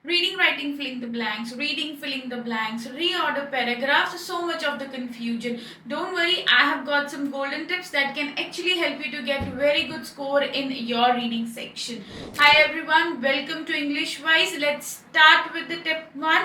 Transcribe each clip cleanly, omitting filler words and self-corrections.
Reading, writing, filling the blanks, reading, filling the blanks, reorder paragraphs, so much of the confusion. Don't worry, I have got some golden tips that can actually help you to get very good score in your reading section. Hi everyone, welcome to English Wise. Let's start with the tip 1.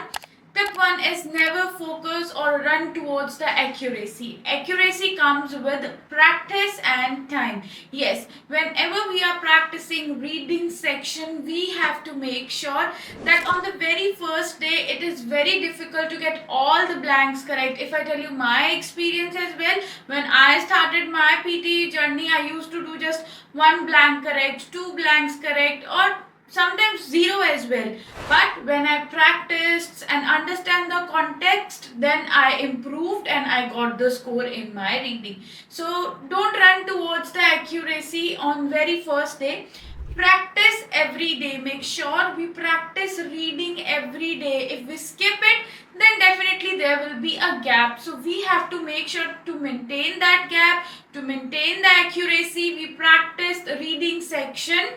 Tip 1 is never focus or run towards the accuracy. Accuracy comes with practice and time. Yes, whenever we are practicing reading section, we have to make sure that on the very first day it is very difficult to get all the blanks correct. If I tell you my experience as well, when I started my PT journey, I used to do just one blank correct, two blanks correct, or sometimes zero as well. But when I practiced and understand the context, then I improved and I got the score in my reading. So don't run towards the accuracy on very first day. Practice every day. Make sure we practice reading every day. If we skip it, then definitely there will be a gap. So we have to make sure to maintain that gap, to maintain the accuracy. We practice the reading section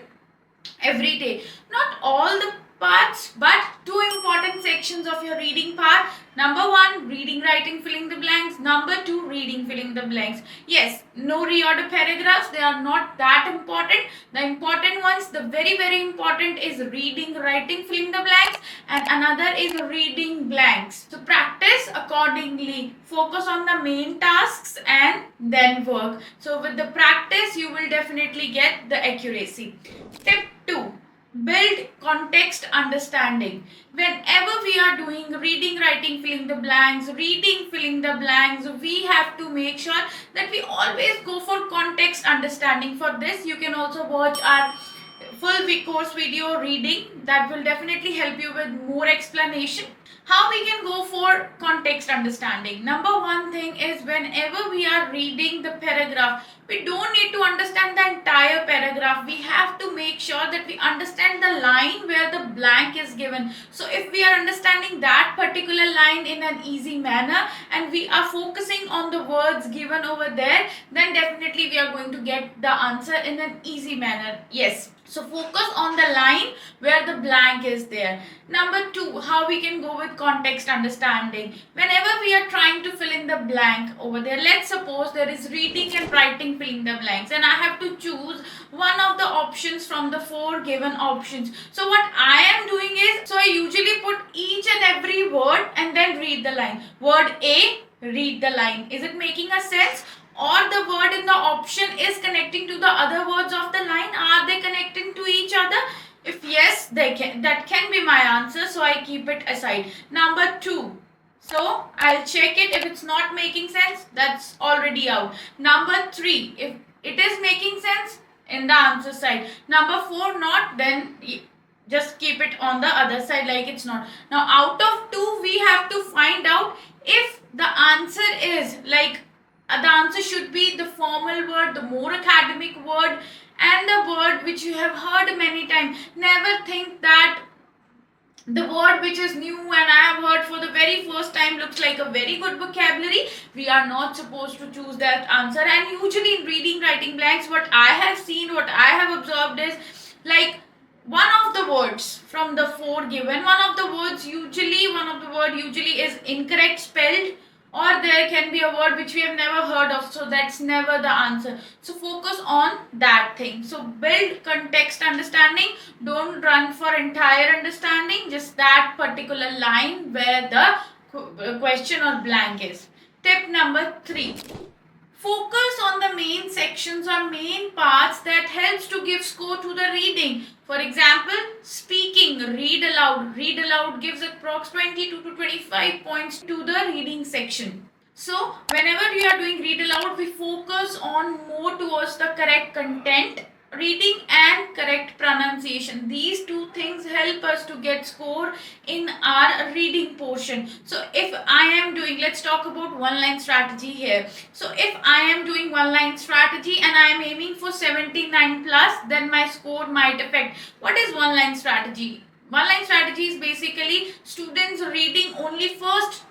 every day. Not all the parts, but two important sections of your reading part. Number one, reading, writing, filling the blanks. Number two, reading, filling the blanks. Yes, no reorder paragraphs, they are not that important. The important ones, the very important is reading, writing, filling the blanks, and another is reading blanks. So practice accordingly. Focus on the main tasks and then work. So with the practice, you will definitely get the accuracy. Tip 2, build context understanding. Whenever we are doing reading, writing, filling the blanks, reading, filling the blanks, we have to make sure that we always go for context understanding. For this, you can also watch our full course video reading, that will definitely help you with more explanation. How we can go for context understanding? Number one thing is, whenever we are reading the paragraph, we don't need to understand the entire paragraph. We have to make sure that we understand the line where the blank is given. So if we are understanding that particular line in an easy manner and we are focusing on the words given over there, then definitely we are going to get the answer in an easy manner. Yes, so focus on the line where the blank is there. Number two, how we can go with context understanding. Whenever we are trying to fill in the blank over there, let's suppose there is reading and writing filling the blanks, and I have to choose one of the options from the four given options. So what I am doing is, so I usually put each and every word and then read the line. Word A, read the line. Is it making a sense? Or the word in the option is connecting to the other words of the line? Are they connecting to each other? If yes, they can. That can be my answer, so I keep it aside. Number two. So I'll check it. If it's not making sense, that's already out. Number three. If it is making sense, in the answer side. Number four, not, then just keep it on the other side like it's not. Now out of two, we have to find out if the answer is like, the answer should be the formal word, the more academic word, and the word which you have heard many times. Never think that the word which is new and I have heard for the very first time looks like a very good vocabulary. We are not supposed to choose that answer. And usually in reading, writing blanks, what I have seen, what I have observed is, like, one of the words from the four given, one of the word usually is incorrect spelled, or there can be a word which we have never heard of, so that's never the answer. So focus on that thing. So build context understanding. Don't run for entire understanding, just that particular line where the question or blank is. Tip number 3, focus on the main sections or main parts that helps to give score to the reading. For example, speaking, read aloud. Read aloud gives approx 22 to 25 points to the reading section. So whenever you are doing read aloud, we focus on more towards the correct content, reading, and correct pronunciation. These two things help us to get score in our reading portion. So if I am doing, let's talk about one line strategy here. So if I am doing one line strategy and I am aiming for 79 plus, then my score might affect. What is one line strategy? One line strategy is basically students reading only first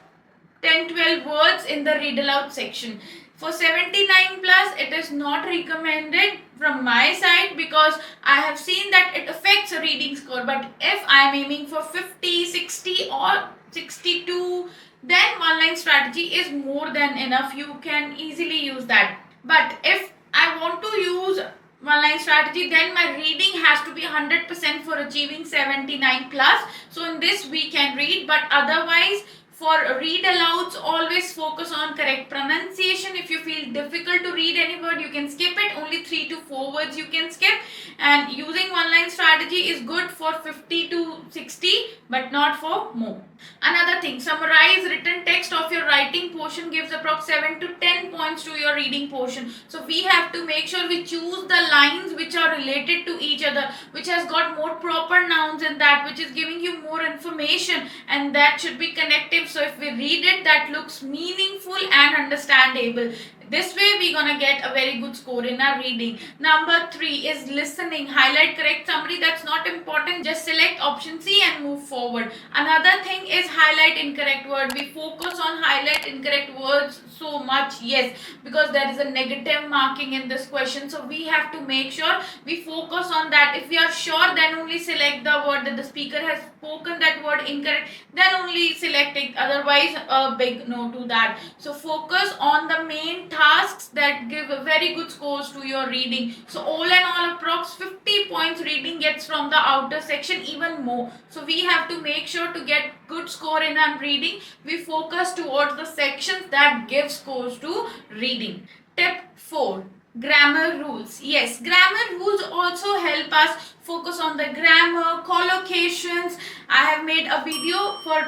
10-12 words in the read aloud section. For 79 plus, it is not recommended from my side because I have seen that it affects a reading score. But if I am aiming for 50, 60 or 62, then one line strategy is more than enough. You can easily use that. But if I want to use one line strategy, then my reading has to be 100% for achieving 79 plus. So in this we can read, but otherwise for read alouds, always focus on correct pronunciation. If you feel difficult to read any word, you can skip it. Only 3 to 4 words you can skip. And using one line strategy is good for 50 to 60, but not for more. Another thing, summarize written text of your writing portion gives approx 7 to 10 points to your reading portion. So we have to make sure we choose the lines which are related to each other, which has got more proper nouns in that, which is giving you more information, and that should be connective. So if we read it, that looks meaningful and understandable. This way we're gonna get a very good score in our reading. Number 3 is listening. Highlight correct summary. That's not important. Just select option C and move forward. Another thing is highlight incorrect word. We focus on highlight incorrect words so much, yes, because there is a negative marking in this question. So we have to make sure we focus on that. If we are sure, then only select the word that the speaker has spoken that word incorrect, then only select it. Otherwise, a big no to that. So focus on the main tasks that give very good scores to your reading. So all in all, approx 50 points reading gets from the outer section, even more. So we have to make sure to get good score in our reading. We focus towards the sections that give scores to reading. Tip 4. Grammar rules. Yes, grammar rules also help us focus on the grammar, collocations. I have made a video for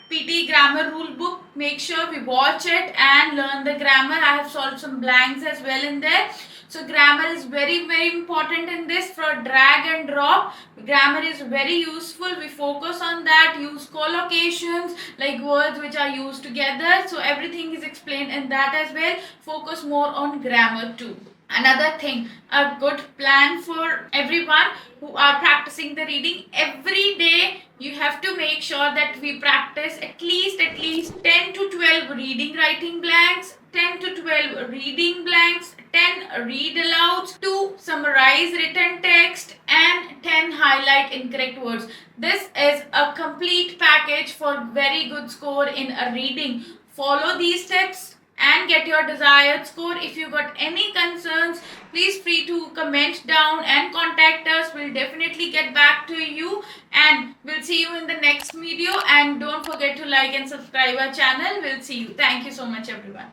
PT grammar rule book. Make sure we watch it and learn the grammar. I have solved some blanks as well in there. So grammar is very important in this. For drag and drop, grammar is very useful. We focus on that. Use collocations like words which are used together. So everything is explained in that as well. Focus more on grammar too. Another thing, a good plan for everyone who are practicing the reading. Every day you have to make sure that we practice at least 10 to 12 reading writing blanks, 10 to 12 reading blanks, 10 read alouds, 2 summarize written text, and 10 highlight incorrect words. This is a complete package for very good score in a reading. Follow these steps and get your desired score. If you got any concerns, please free to comment down and contact us. We'll definitely get back to you, and we'll see you in the next video. And don't forget to like and subscribe our channel. We'll see you. Thank you so much, everyone.